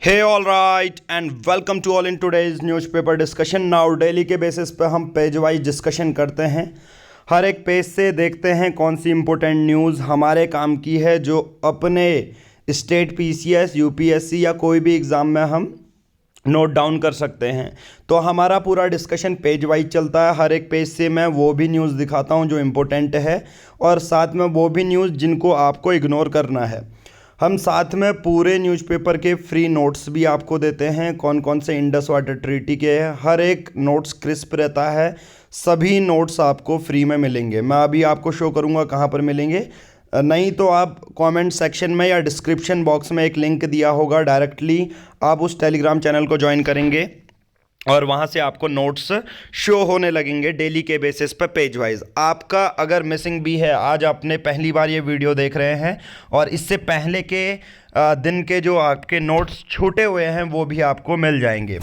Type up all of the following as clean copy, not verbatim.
Hey, all right, and welcome to all in today's newspaper discussion. Now daily के basis पे हम page wise discussion करते हैं। हर एक पेज से देखते हैं कौन सी इंपॉर्टेंट न्यूज़ हमारे काम की है, जो अपने स्टेट पीसीएस, यूपीएससी या कोई भी एग्ज़ाम में हम नोट डाउन कर सकते हैं। तो हमारा पूरा डिस्कशन पेज वाइज चलता है। हर एक पेज से मैं वो भी न्यूज़ दिखाता हूँ जो इम्पोर्टेंट है, और साथ में वो भी न्यूज़ जिनको आपको इग्नोर करना है। हम साथ में पूरे न्यूज़पेपर के फ्री नोट्स भी आपको देते हैं, कौन कौन से इंडस वाटर ट्रीटी के हैं। हर एक नोट्स क्रिस्प रहता है, सभी नोट्स आपको फ्री में मिलेंगे। मैं अभी आपको शो करूँगा कहाँ पर मिलेंगे, नहीं तो आप कमेंट सेक्शन में या डिस्क्रिप्शन बॉक्स में एक लिंक दिया होगा, डायरेक्टली आप उस टेलीग्राम चैनल को ज्वाइन करेंगे और वहाँ से आपको नोट्स शो होने लगेंगे डेली के बेसिस पर पेज वाइज। आपका अगर मिसिंग भी है, आज आपने पहली बार ये वीडियो देख रहे हैं और इससे पहले के दिन के जो आपके नोट्स छूटे हुए हैं वो भी आपको मिल जाएंगे।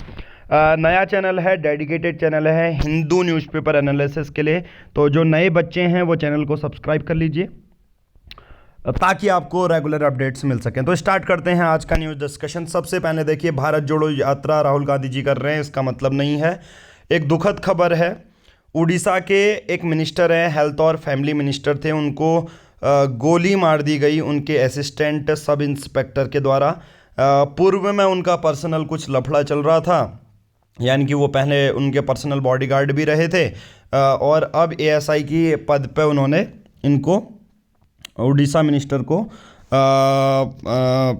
नया चैनल है, डेडिकेटेड चैनल है हिंदू न्यूज़पेपर एनालिसिस के लिए, तो जो नए बच्चे हैं वो चैनल को सब्सक्राइब कर लीजिए ताकि आपको रेगुलर अपडेट्स मिल सकें। तो स्टार्ट करते हैं आज का न्यूज़ डिस्कशन। सबसे पहले देखिए, भारत जोड़ो यात्रा राहुल गांधी जी कर रहे हैं, इसका मतलब नहीं है। एक दुखद खबर है, उड़ीसा के एक मिनिस्टर हैं, हेल्थ और फैमिली मिनिस्टर थे, उनको गोली मार दी गई उनके असिस्टेंट सब इंस्पेक्टर के द्वारा। पूर्व में उनका पर्सनल कुछ लफड़ा चल रहा था, यानी कि वो पहले उनके पर्सनल बॉडीगार्ड भी रहे थे, और अब एएसआई की पद पे उन्होंने इनको उड़ीसा मिनिस्टर को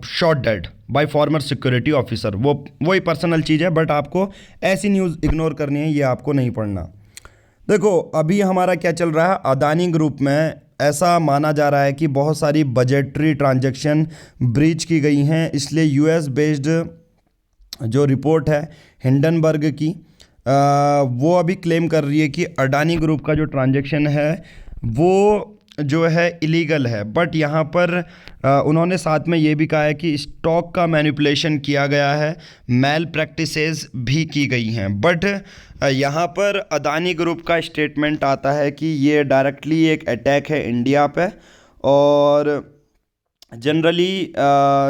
shot dead by farmer security officer. वही पर्सनल चीज़ है, बट आपको ऐसी न्यूज़ इग्नोर करनी है, ये आपको नहीं पढ़ना। देखो अभी हमारा क्या चल रहा है, अदानी ग्रुप में ऐसा माना जा रहा है कि बहुत सारी बजटरी ट्रांजैक्शन ब्रीच की गई हैं, इसलिए यूएस बेस्ड जो रिपोर्ट है हिंडनबर्ग की, वो अभी क्लेम कर रही है कि अडानी ग्रुप का जो ट्रांजैक्शन है वो जो है इलीगल है। बट यहाँ पर उन्होंने साथ में ये भी कहा है कि स्टॉक का मैनिपुलेशन किया गया है, मैल प्रैक्टिसेस भी की गई हैं। बट यहाँ पर अदानी ग्रुप का स्टेटमेंट आता है कि ये डायरेक्टली एक अटैक है इंडिया पे, और जनरली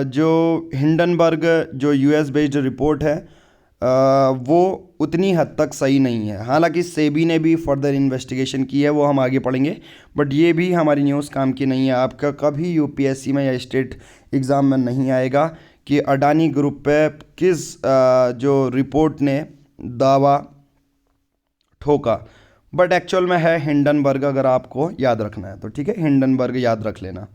जो हिंडनबर्ग जो यूएस बेस्ड रिपोर्ट है वो उतनी हद तक सही नहीं है। हालांकि सेबी ने भी फर्दर इन्वेस्टिगेशन की है, वो हम आगे पढ़ेंगे, बट ये भी हमारी न्यूज़ काम की नहीं है। आपका कभी यूपीएससी में या स्टेट एग्ज़ाम में नहीं आएगा कि अडानी ग्रुप पे किस जो रिपोर्ट ने दावा ठोका, बट एक्चुअल में है हिंडनबर्ग। अगर आपको याद रखना है तो ठीक है, हिंडनबर्ग याद रख लेना।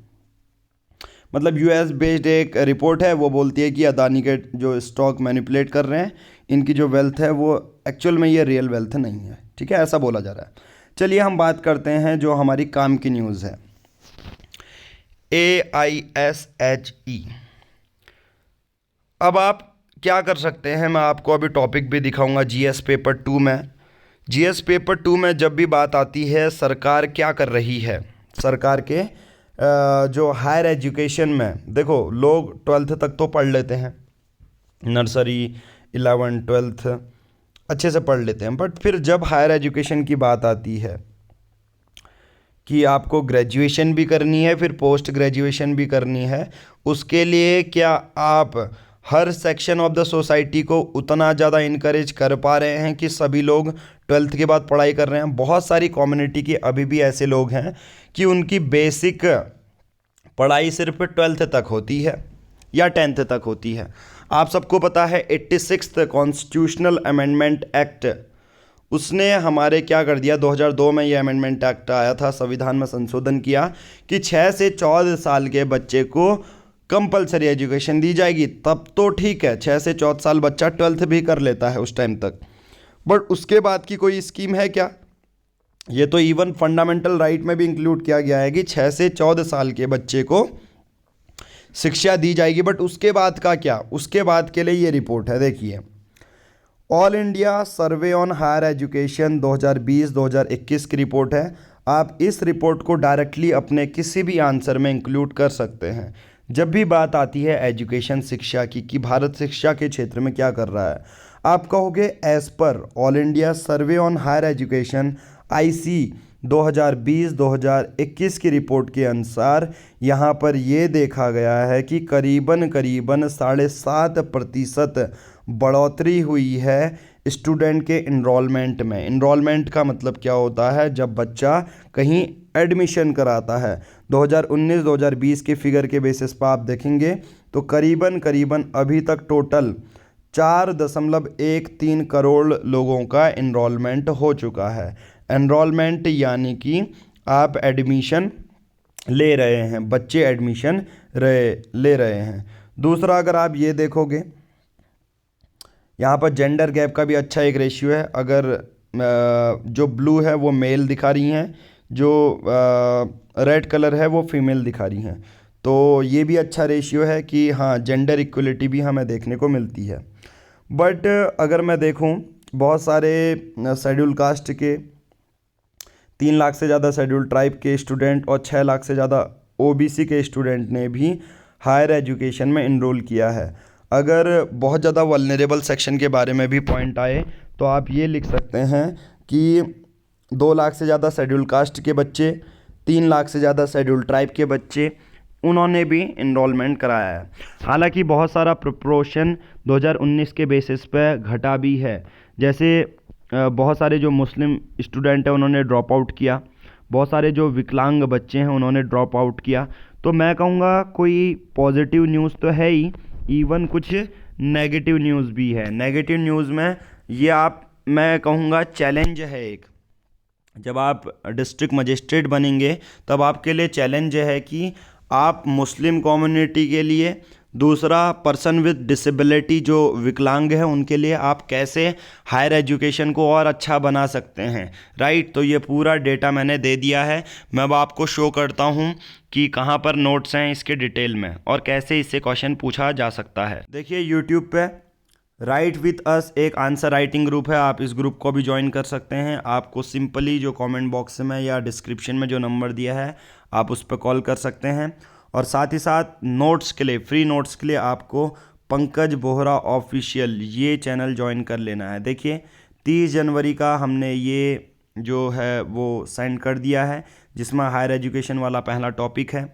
मतलब यूएस बेस्ड एक रिपोर्ट है, वो बोलती है कि अदानी के जो स्टॉक मैनिपुलेट कर रहे हैं, इनकी जो वेल्थ है वो एक्चुअल में ये रियल वेल्थ नहीं है, ठीक है, ऐसा बोला जा रहा है। चलिए हम बात करते हैं जो हमारी काम की न्यूज़ है, AISHE। अब आप क्या कर सकते हैं, मैं आपको अभी टॉपिक भी दिखाऊंगा जीएस पेपर 2 में। जीएस पेपर 2 में जब भी बात आती है सरकार क्या कर रही है, सरकार के जो हायर एजुकेशन में, देखो लोग 12th तक तो पढ़ लेते हैं, नर्सरी 11 12th अच्छे से पढ़ लेते हैं, बट फिर जब हायर एजुकेशन की बात आती है कि आपको ग्रेजुएशन भी करनी है, फिर पोस्ट ग्रेजुएशन भी करनी है, उसके लिए क्या आप हर सेक्शन ऑफ द सोसाइटी को उतना ज़्यादा इनकरेज कर पा रहे हैं कि सभी लोग 12th के बाद पढ़ाई कर रहे हैं? बहुत सारी कम्युनिटी के अभी भी ऐसे लोग हैं कि उनकी बेसिक पढ़ाई सिर्फ 12th तक होती है या 10th तक होती है। आप सबको पता है 86th कॉन्स्टिट्यूशनल अमेंडमेंट एक्ट, उसने हमारे क्या कर दिया, 2002 में ये अमेंडमेंट एक्ट आया था, संविधान में संशोधन किया कि 6 से 14 साल के बच्चे को कंपलसरी एजुकेशन दी जाएगी। तब तो ठीक है, 6 से 14 साल बच्चा 12th भी कर लेता है उस टाइम तक, बट उसके बाद की कोई स्कीम है क्या? ये तो इवन फंडामेंटल राइट में भी इंक्लूड किया गया है कि 6 से 14 साल के बच्चे को शिक्षा दी जाएगी, बट उसके बाद का क्या? उसके बाद के लिए ये रिपोर्ट है, देखिए, all India survey on higher education 2020-2021 की रिपोर्ट है। आप इस रिपोर्ट को डायरेक्टली अपने किसी भी आंसर में इंक्लूड कर सकते हैं जब भी बात आती है एजुकेशन, शिक्षा की, कि भारत शिक्षा के क्षेत्र में क्या कर रहा है। आप कहोगे as per all India survey on higher education IC 2020-2021 की रिपोर्ट के अनुसार यहाँ पर ये देखा गया है कि करीबन 7.5% बढ़ोतरी हुई है स्टूडेंट के इनरोलमेंट में। इनरोलमेंट का मतलब क्या होता है? जब बच्चा कहीं एडमिशन कराता है। 2019-2020 के फिगर के बेसिस पर आप देखेंगे तो करीबन अभी तक टोटल 4.13 करोड़ लोगों का इनरोलमेंट हो चुका है। एनरोलमेंट यानी कि आप एडमिशन ले रहे हैं, बच्चे एडमिशन ले रहे हैं। दूसरा, अगर आप ये देखोगे यहाँ पर जेंडर गैप का भी अच्छा एक रेशियो है। अगर जो ब्लू है वो मेल दिखा रही हैं, जो रेड कलर है वो फीमेल दिखा रही हैं, तो ये भी अच्छा रेशियो है कि हाँ, जेंडर इक्वलिटी भी हमें देखने को मिलती है। बट अगर मैं देखूँ, बहुत सारे शेड्यूल कास्ट के 3 लाख से ज़्यादा शेड्यूल ट्राइब के स्टूडेंट और 6 लाख से ज़्यादा ओबीसी के स्टूडेंट ने भी हायर एजुकेशन में इनरोल किया है। अगर बहुत ज़्यादा वल्नरेबल सेक्शन के बारे में भी पॉइंट आए तो आप ये लिख सकते हैं कि 2 लाख से ज़्यादा शेड्यूल कास्ट के बच्चे, 3 लाख से ज़्यादा शेड्यूल ट्राइब के बच्चे, उन्होंने भी इनरोलमेंट कराया है। हालांकि बहुत सारा प्रोपोर्शन 2019 के बेसिस पे घटा भी है। जैसे बहुत सारे जो मुस्लिम स्टूडेंट हैं उन्होंने ड्रॉप आउट किया, बहुत सारे जो विकलांग बच्चे हैं उन्होंने ड्रॉप आउट किया। तो मैं कहूँगा कोई पॉजिटिव न्यूज़ तो है ही, इवन कुछ नेगेटिव न्यूज़ भी है। नेगेटिव न्यूज़ में ये मैं कहूँगा चैलेंज है एक। जब आप डिस्ट्रिक्ट मजिस्ट्रेट बनेंगे तब आपके लिए चैलेंज है कि आप मुस्लिम कम्युनिटी के लिए, दूसरा पर्सन विद डिसेबिलिटी जो विकलांग है उनके लिए आप कैसे हायर एजुकेशन को और अच्छा बना सकते हैं, राइट। तो ये पूरा डेटा मैंने दे दिया है। मैं अब आपको शो करता हूँ कि कहाँ पर नोट्स हैं इसके डिटेल में और कैसे इससे क्वेश्चन पूछा जा सकता है। देखिए यूट्यूब पे राइट विथ अस एक आंसर राइटिंग ग्रुप है, आप इस ग्रुप को भी ज्वाइन कर सकते हैं। आपको सिंपली जो कमेंट बॉक्स में या डिस्क्रिप्शन में जो नंबर दिया है आप उस पर कॉल कर सकते हैं। और साथ ही साथ नोट्स के लिए, फ्री नोट्स के लिए आपको पंकज बोहरा ऑफिशियल ये चैनल ज्वाइन कर लेना है। देखिए 30 जनवरी का हमने ये जो है वो सेंड कर दिया है, जिसमें हायर एजुकेशन वाला पहला टॉपिक है।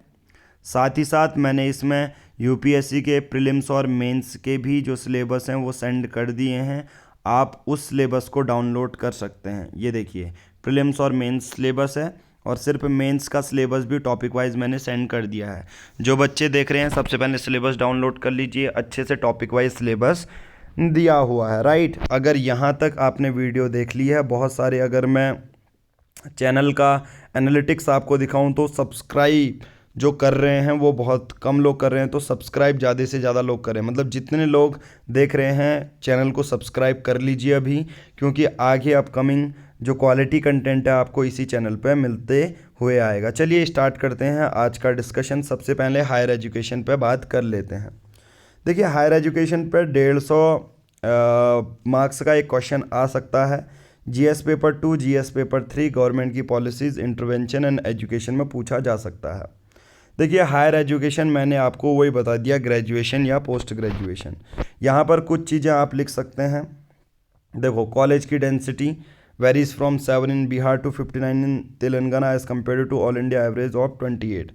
साथ ही साथ मैंने इसमें यूपीएससी के प्रीलिम्स और मेंस के भी जो सिलेबस हैं वो सेंड कर दिए हैं। आप उस सिलेबस को डाउनलोड कर सकते हैं। ये देखिए प्रीलिम्स और मेंस सिलेबस है और सिर्फ मेंस का सिलेबस भी टॉपिक वाइज मैंने सेंड कर दिया है। जो बच्चे देख रहे हैं सबसे पहले सिलेबस डाउनलोड कर लीजिए, अच्छे से टॉपिक वाइज सिलेबस दिया हुआ है, राइट। अगर यहाँ तक आपने वीडियो देख ली है, बहुत सारे अगर मैं चैनल का एनालिटिक्स आपको दिखाऊं तो सब्सक्राइब जो कर रहे हैं वो बहुत कम लोग कर रहे हैं, तो सब्सक्राइब ज़्यादा से ज़्यादा लोग करें। मतलब जितने लोग देख रहे हैं चैनल को सब्सक्राइब कर लीजिए अभी, क्योंकि आगे अपकमिंग जो क्वालिटी कंटेंट है आपको इसी चैनल पे मिलते हुए आएगा। चलिए स्टार्ट करते हैं आज का डिस्कशन। सबसे पहले हायर एजुकेशन पे बात कर लेते हैं। देखिए हायर एजुकेशन पे 150 मार्क्स का एक क्वेश्चन आ सकता है। GS paper 2, GS paper 3, government की पॉलिसीज़, इंटरवेंशन एंड एजुकेशन में पूछा जा सकता है। देखिए हायर एजुकेशन मैंने आपको वही बता दिया, ग्रेजुएशन या पोस्ट ग्रेजुएशन। यहाँ पर कुछ चीज़ें आप लिख सकते हैं। देखो कॉलेज की density varies from 7 in Bihar to 59 in Telangana as compared to all India average of 28।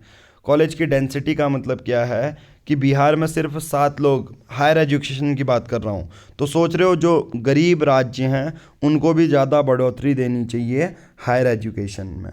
College की डेंसिटी का मतलब क्या है कि बिहार में सिर्फ 7 लोग, हायर एजुकेशन की बात कर रहा हूँ, तो सोच रहे हो जो गरीब राज्य हैं उनको भी ज़्यादा बढ़ोतरी देनी चाहिए हायर एजुकेशन में।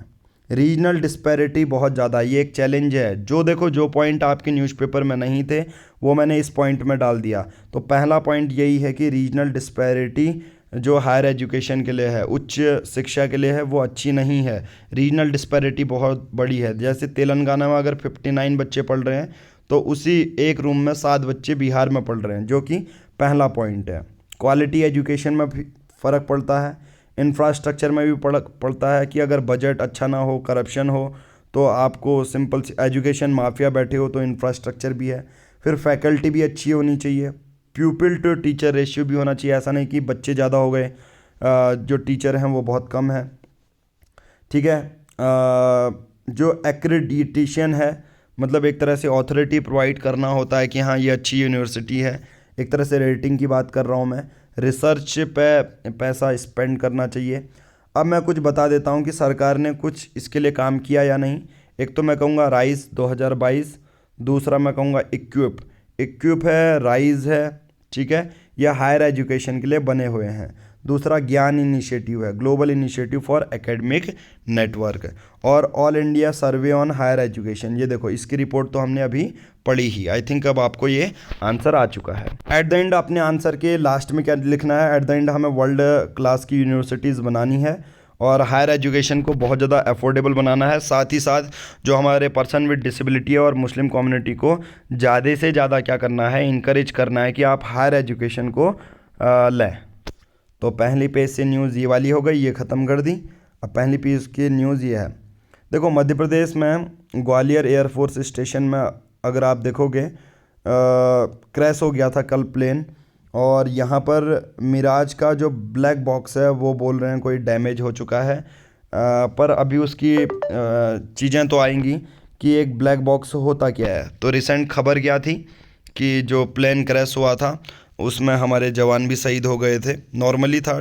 रीजनल डिस्पैरिटी बहुत ज़्यादा, ये एक चैलेंज है। जो देखो जो पॉइंट आपके न्यूज़पेपर में नहीं थे वो मैंने इस पॉइंट में डाल दिया। तो पहला पॉइंट यही है कि रीजनल डिस्पैरिटी जो हायर एजुकेशन के लिए है, उच्च शिक्षा के लिए है, वो अच्छी नहीं है। रीजनल डिस्पैरिटी बहुत बड़ी है। जैसे तेलंगाना में अगर 59 बच्चे पढ़ रहे हैं तो उसी एक रूम में 7 बच्चे बिहार में पढ़ रहे हैं, जो कि पहला पॉइंट है। क्वालिटी एजुकेशन में भी फ़र्क पड़ता है, इंफ्रास्ट्रक्चर में भी पड़ता है कि अगर बजट अच्छा ना हो, करप्शन हो, तो आपको सिंपल एजुकेशन माफिया बैठे हो तो इंफ्रास्ट्रक्चर भी है। फिर फैकल्टी भी अच्छी होनी चाहिए, प्यूपिल टू टीचर रेशियो भी होना चाहिए। ऐसा नहीं कि बच्चे ज़्यादा हो गए, जो टीचर हैं वो बहुत कम है, ठीक है। जो एक्रेडिटेशन है, मतलब एक तरह से ऑथोरिटी प्रोवाइड करना होता है कि हाँ ये अच्छी यूनिवर्सिटी है, एक तरह से रेटिंग की बात कर रहा हूँ मैं। रिसर्च पे पैसा स्पेंड करना चाहिए। अब मैं कुछ बता देता हूँ कि सरकार ने कुछ इसके लिए काम किया या नहीं। एक तो मैं कहूँगा राइज 2022, दूसरा मैं कहूँगा इक्विप। इक्विप है, राइज है, ठीक है, यह हायर एजुकेशन के लिए बने हुए हैं। दूसरा ज्ञान इनिशिएटिव है, global initiative for academic network. और all India survey on higher education, ये देखो इसकी रिपोर्ट तो हमने अभी पढ़ी ही। आई थिंक अब आपको ये आंसर आ चुका है। एट द एंड अपने आंसर के लास्ट में क्या लिखना है, एट द एंड हमें वर्ल्ड क्लास की यूनिवर्सिटीज़ बनानी है और हायर एजुकेशन को बहुत ज़्यादा अफोर्डेबल बनाना है। साथ ही साथ जो हमारे पर्सन विद डिसेबिलिटी है और मुस्लिम कम्युनिटी को ज़्यादा से ज़्यादा क्या करना है, इनकरेज करना है कि आप हायर एजुकेशन को लें। तो पहली पेज से न्यूज़ ये वाली हो गई, ये ख़त्म कर दी। अब पहली पेज की न्यूज़ ये है, देखो मध्य प्रदेश में ग्वालियर एयरफोर्स स्टेशन में अगर आप देखोगे क्रैश हो गया था कल प्लेन, और यहाँ पर मिराज का जो ब्लैक बॉक्स है वो बोल रहे हैं कोई डैमेज हो चुका है। पर अभी उसकी चीज़ें तो आएंगी कि एक ब्लैक बॉक्स होता क्या है। तो रिसेंट खबर क्या थी कि जो प्लेन क्रैश हुआ था उसमें हमारे जवान भी शहीद हो गए थे। नॉर्मली था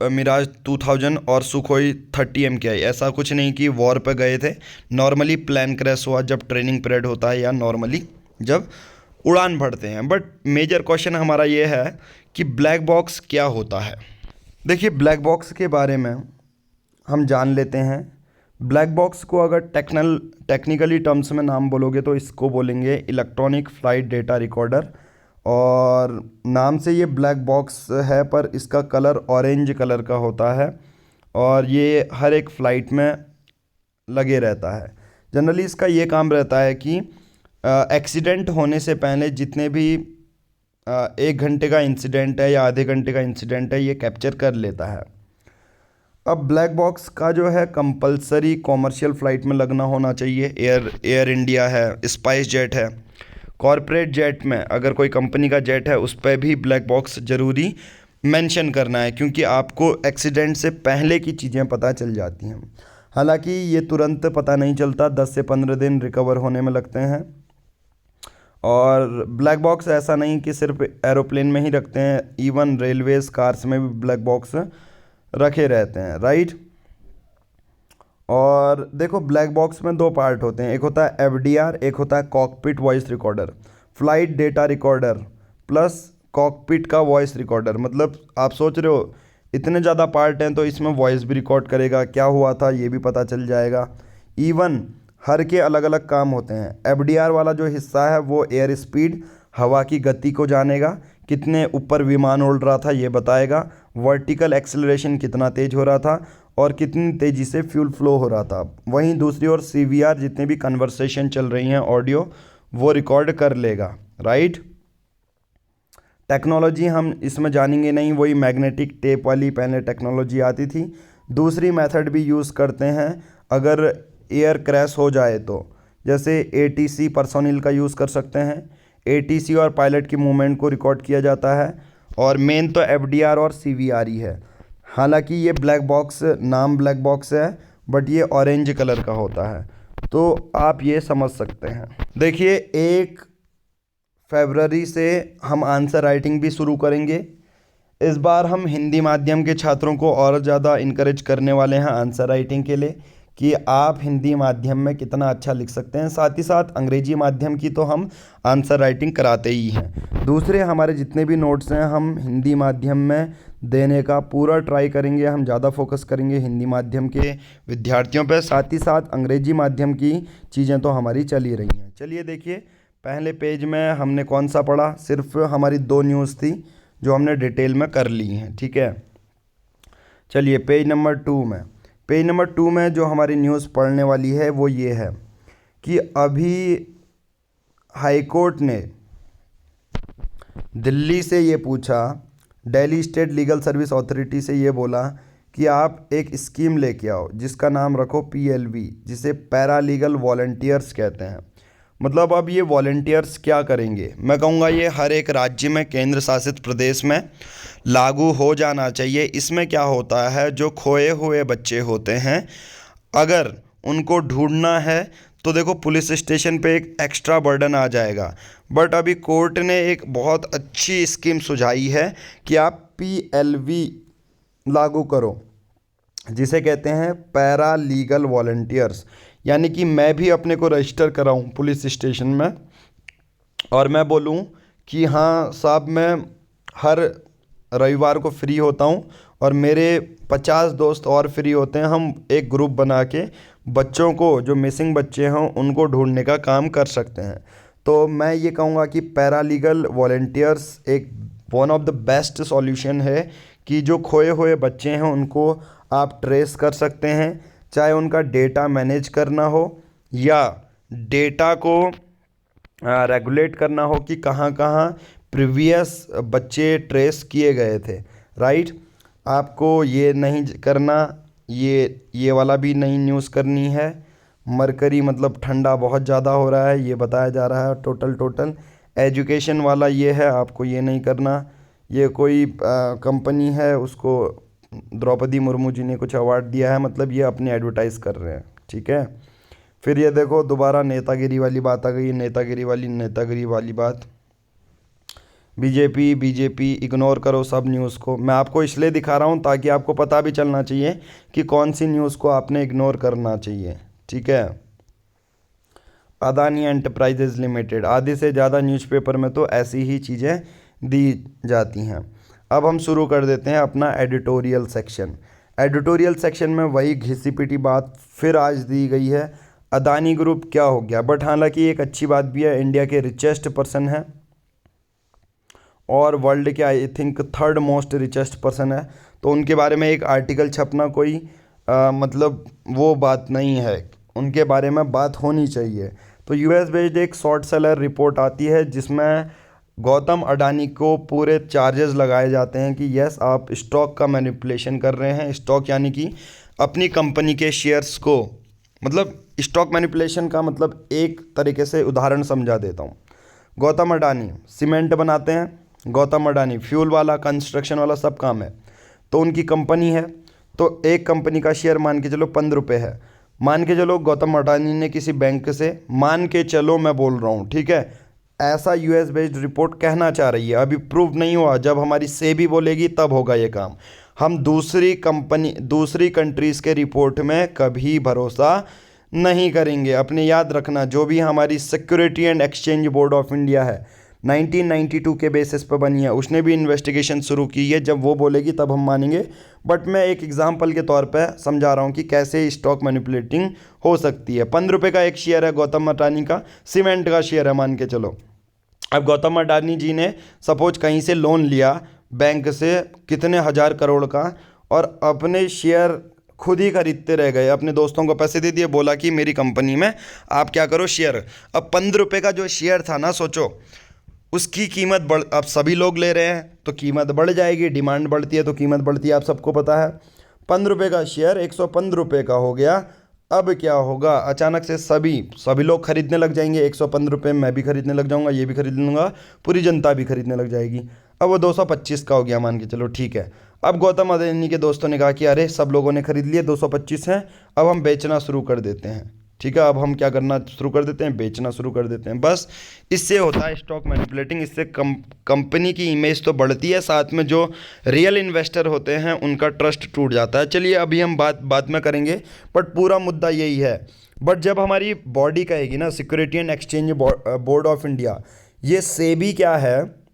मिराज 2000 और सुखोई 30 MKI, ऐसा कुछ नहीं कि वॉर पे गए थे। नॉर्मली प्लेन क्रैश हुआ जब ट्रेनिंग पीरियड होता है या नॉर्मली जब उड़ान भरते हैं। बट मेजर क्वेश्चन हमारा ये है कि ब्लैक बॉक्स क्या होता है। देखिए ब्लैक बॉक्स के बारे में हम जान लेते हैं। ब्लैक बॉक्स को अगर टेक्निकली टर्म्स में नाम बोलोगे तो इसको बोलेंगे इलेक्ट्रॉनिक फ्लाइट डेटा रिकॉर्डर। और नाम से ये ब्लैक बॉक्स है पर इसका कलर ऑरेंज कलर का होता है और ये हर एक फ़्लाइट में लगे रहता है। जनरली इसका ये काम रहता है कि एक्सीडेंट होने से पहले जितने भी 1 घंटे का इंसिडेंट है या आधे घंटे का इंसिडेंट है ये कैप्चर कर लेता है। अब ब्लैक बॉक्स का जो है कंपलसरी कॉमर्शियल फ़्लाइट में लगना होना चाहिए। एयर इंडिया है, स्पाइस जेट है, कॉरपोरेट जेट में अगर कोई कंपनी का जेट है उस पर भी ब्लैक बॉक्स ज़रूरी मेंशन करना है, क्योंकि आपको एक्सीडेंट से पहले की चीज़ें पता चल जाती हैं। हालांकि ये तुरंत पता नहीं चलता, 10 से 15 दिन रिकवर होने में लगते हैं। और ब्लैक बॉक्स ऐसा नहीं कि सिर्फ एरोप्लेन में ही रखते हैं, इवन रेलवेज़ कार्स में भी ब्लैक बॉक्स रखे रहते हैं, राइट। और देखो ब्लैक बॉक्स में 2 पार्ट होते हैं, एक होता है FDR, एक होता है cockpit voice recorder. Flight data recorder plus cockpit का वॉइस रिकॉर्डर, मतलब आप सोच रहे हो इतने ज़्यादा पार्ट हैं तो इसमें वॉइस भी रिकॉर्ड करेगा, क्या हुआ था ये भी पता चल जाएगा। इवन हर के अलग अलग काम होते हैं। FDR वाला जो हिस्सा है वो एयर स्पीड, हवा की गति को जानेगा, कितने ऊपर विमान उड़ रहा था ये बताएगा, वर्टिकल एक्सेलरेशन कितना तेज़ हो रहा था और कितनी तेज़ी से फ्यूल फ्लो हो रहा था। वहीं दूसरी ओर CVR जितने भी कन्वर्सेशन चल रही हैं ऑडियो वो रिकॉर्ड कर लेगा, राइट। टेक्नोलॉजी हम इसमें जानेंगे नहीं, वही मैग्नेटिक टेप वाली पहले टेक्नोलॉजी आती थी। दूसरी मेथड भी यूज़ करते हैं अगर एयर क्रैश हो जाए तो, जैसे ATC पर्सोनिल का यूज़ कर सकते हैं। ATC और पायलट की मूवमेंट को रिकॉर्ड किया जाता है। और मेन तो FDR और CVR ही है। हालांकि ये ब्लैक बॉक्स नाम ब्लैक बॉक्स है बट ये ऑरेंज कलर का होता है, तो आप ये समझ सकते हैं। देखिए 1 फरवरी से हम आंसर राइटिंग भी शुरू करेंगे। इस बार हम हिंदी माध्यम के छात्रों को और ज़्यादा इनकरेज करने वाले हैं आंसर राइटिंग के लिए कि आप हिंदी माध्यम में कितना अच्छा लिख सकते हैं। साथ ही साथ अंग्रेजी माध्यम की तो हम आंसर राइटिंग कराते ही हैं। दूसरे हमारे जितने भी नोट्स हैं हम हिंदी माध्यम में देने का पूरा ट्राई करेंगे। हम ज़्यादा फोकस करेंगे हिंदी माध्यम के विद्यार्थियों पर। साथ ही साथ अंग्रेजी माध्यम की चीज़ें तो हमारी चल ही रही हैं। चलिए देखिए पहले पेज में हमने कौन सा पढ़ा, सिर्फ हमारी 2 न्यूज़ थी जो हमने डिटेल में कर ली हैं, ठीक है। चलिए पेज नंबर 2 में जो हमारी न्यूज़ पढ़ने वाली है वो ये है कि अभी हाई कोर्ट ने दिल्ली से ये पूछा, Delhi state legal service authority से ये बोला कि आप एक स्कीम लेके आओ जिसका नाम रखो PLV, जिसे पैरा लीगल वॉलंटियर्स कहते हैं। मतलब अब ये वॉलंटियर्स क्या करेंगे, मैं कहूँगा ये हर एक राज्य में, केंद्र शासित प्रदेश में लागू हो जाना चाहिए। इसमें क्या होता है, जो खोए हुए बच्चे होते हैं अगर उनको ढूंढना है तो देखो पुलिस स्टेशन पे एक एक्स्ट्रा बर्डन आ जाएगा। बट अभी कोर्ट ने एक बहुत अच्छी स्कीम सुझाई है कि आप PLV लागू करो, जिसे कहते हैं पैरा लीगल वॉलंटियर्स। यानी कि मैं भी अपने को रजिस्टर कराऊं पुलिस स्टेशन में और मैं बोलूं कि हाँ साहब मैं हर रविवार को फ्री होता हूँ और मेरे 50 दोस्त और फ्री होते हैं, हम एक ग्रुप बना के बच्चों को, जो मिसिंग बच्चे हों उनको ढूंढने का काम कर सकते हैं। तो मैं ये कहूँगा कि पैरालीगल वॉलंटियर्स एक one of the best solution है कि जो खोए हुए बच्चे हैं उनको आप ट्रेस कर सकते हैं, चाहे उनका डेटा मैनेज करना हो या डेटा को रेगुलेट करना हो कि कहाँ कहाँ प्रीवियस बच्चे ट्रेस किए गए थे। राइट, आपको ये नहीं करना, ये वाला भी नहीं न्यूज़ करनी है। मरकरी मतलब ठंडा बहुत ज़्यादा हो रहा है ये बताया जा रहा है। टोटल एजुकेशन वाला ये है, आपको ये नहीं करना। ये कोई कंपनी है, उसको द्रौपदी मुर्मू जी ने कुछ अवार्ड दिया है, मतलब ये अपनी एडवर्टाइज़ कर रहे हैं। ठीक है, फिर ये देखो दोबारा नेतागिरी वाली बात आ गई। नेतागिरी वाली बात। बीजेपी इग्नोर करो सब न्यूज़ को। मैं आपको इसलिए दिखा रहा हूँ ताकि आपको पता भी चलना चाहिए कि कौन सी न्यूज़ को आपने इग्नोर करना चाहिए। ठीक है, अदानी एंटरप्राइजेज लिमिटेड, आधे से ज़्यादा न्यूज़पेपर में तो ऐसी ही चीज़ें दी जाती हैं। अब हम शुरू कर देते हैं अपना एडिटोरियल सेक्शन। एडिटोरियल सेक्शन में वही घिसी पिटी बात फिर आज दी गई है। अदानी ग्रुप क्या हो गया, बट हालांकि एक अच्छी बात भी है, इंडिया के रिचेस्ट पर्सन है और वर्ल्ड के I think third most richest person है। तो उनके बारे में एक आर्टिकल छपना कोई मतलब वो बात नहीं है, उनके बारे में बात होनी चाहिए। तो यूएस बेस्ड एक शॉर्ट सेलर रिपोर्ट आती है जिसमें गौतम अडानी को पूरे चार्जेस लगाए जाते हैं कि यस आप स्टॉक का मैनिपुलेशन कर रहे हैं। स्टॉक यानी कि अपनी कंपनी के शेयर्स को, मतलब स्टॉक मैनिपुलेशन का मतलब एक तरीके से उदाहरण समझा देता हूँ। गौतम अडानी सीमेंट बनाते हैं, गौतम अडानी फ्यूल वाला, कंस्ट्रक्शन वाला सब काम है। तो उनकी कंपनी है, तो एक कंपनी का शेयर मान के चलो 15 रुपये है। मान के चलो गौतम अडानी ने किसी बैंक से, मान के चलो मैं बोल रहा हूँ, ठीक है, ऐसा यूएस बेस्ड रिपोर्ट कहना चाह रही है, अभी प्रूव नहीं हुआ। जब हमारी सेबी बोलेगी तब होगा ये काम। हम दूसरी कंट्रीज़ के रिपोर्ट में कभी भरोसा नहीं करेंगे। अपने याद रखना, जो भी हमारी security and exchange board of India है 1992 के बेसिस पर बनी है, उसने भी इन्वेस्टिगेशन शुरू की है। जब वो बोलेगी तब हम मानेंगे। बट मैं एक एग्जांपल के तौर पे समझा रहा हूँ कि कैसे स्टॉक मैनिपुलेटिंग हो सकती है। 15 रुपये का एक शेयर है गौतम अडानी का, सीमेंट का शेयर है मान के चलो। अब गौतम अडानी जी ने सपोज कहीं से लोन लिया बैंक से कितने हज़ार करोड़ का, और अपने शेयर खुद ही खरीदते रह गए, अपने दोस्तों को पैसे दे दिए, बोला कि मेरी कंपनी में आप क्या करो शेयर। अब 15 रुपये का जो शेयर था ना, सोचो उसकी कीमत बढ़, अब सभी लोग ले रहे हैं तो कीमत बढ़ जाएगी, डिमांड बढ़ती है तो कीमत बढ़ती है, आप सबको पता है। 15 रुपये का शेयर 115 रुपये का हो गया। अब क्या होगा, अचानक से सभी लोग खरीदने लग जाएंगे। 115 रुपये मैं भी खरीदने लग जाऊंगा, ये भी खरीद लूँगा, पूरी जनता भी खरीदने लग जाएगी। अब वो 225 का हो गया मान के चलो, ठीक है। अब गौतम अडानी के दोस्तों ने कहा कि अरे सब लोगों ने खरीद लिए, 225 हैं, अब हम बेचना शुरू कर देते हैं। ठीक है, अब हम क्या करना शुरू कर देते हैं, बेचना शुरू कर देते हैं। बस इससे होता है स्टॉक मैनिपुलेटिंग। इससे कंपनी की इमेज तो बढ़ती है, साथ में जो रियल इन्वेस्टर होते हैं उनका ट्रस्ट टूट जाता है। चलिए अभी हम बात में करेंगे, बट पूरा मुद्दा यही है। बट जब हमारी बॉडी कहेगी ना, security and exchange board of India, ये सेबी क्या है,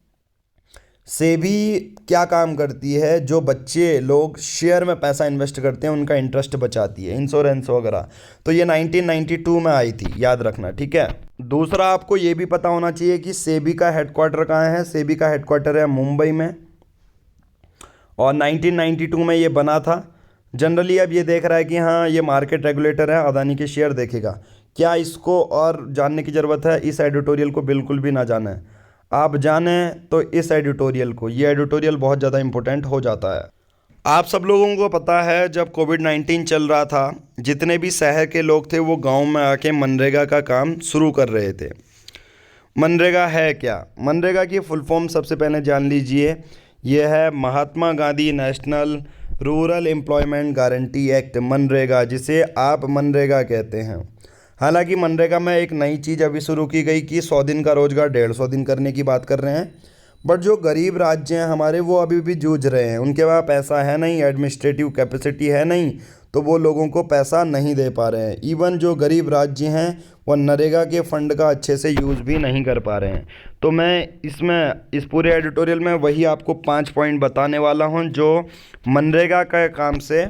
सेबी क्या काम करती है, जो बच्चे लोग शेयर में पैसा इन्वेस्ट करते हैं उनका इंटरेस्ट बचाती है, इंश्योरेंस वगैरह। तो ये 1992 में आई थी, याद रखना, ठीक है। दूसरा आपको ये भी पता होना चाहिए कि सेबी का हेडक्वार्टर कहाँ है। सेबी का हेडक्वार्टर है मुंबई में, और 1992 में ये बना था। जनरली अब ये देख रहा है कि हाँ ये मार्केट रेगुलेटर है, अदानी के शेयर देखेगा। क्या इसको और जानने की ज़रूरत है? इस एडिटोरियल को बिल्कुल भी ना जाना है। आप जानें तो इस एडिटोरियल को, ये एडिटोरियल बहुत ज़्यादा इंपॉर्टेंट हो जाता है। आप सब लोगों को पता है जब कोविड-19 चल रहा था, जितने भी शहर के लोग थे वो गांव में आके मनरेगा का काम शुरू कर रहे थे। मनरेगा है क्या? मनरेगा की फुल फॉर्म सबसे पहले जान लीजिए, ये है Mahatma Gandhi national rural employment guarantee act, मनरेगा, जिसे आप मनरेगा कहते हैं। हालांकि मनरेगा में एक नई चीज़ अभी शुरू की गई कि 100 दिन का रोज़गार 150 दिन करने की बात कर रहे हैं। बट जो गरीब राज्य हैं हमारे वो अभी भी जूझ रहे हैं, उनके पास पैसा है नहीं, एडमिनिस्ट्रेटिव कैपेसिटी है नहीं, तो वो लोगों को पैसा नहीं दे पा रहे हैं। इवन जो गरीब राज्य हैं वो नरेगा के फंड का अच्छे से यूज़ भी नहीं कर पा रहे हैं। तो मैं इस पूरे एडिटोरियल में वही आपको 5 पॉइंट बताने वाला हूँ जो मनरेगा के काम से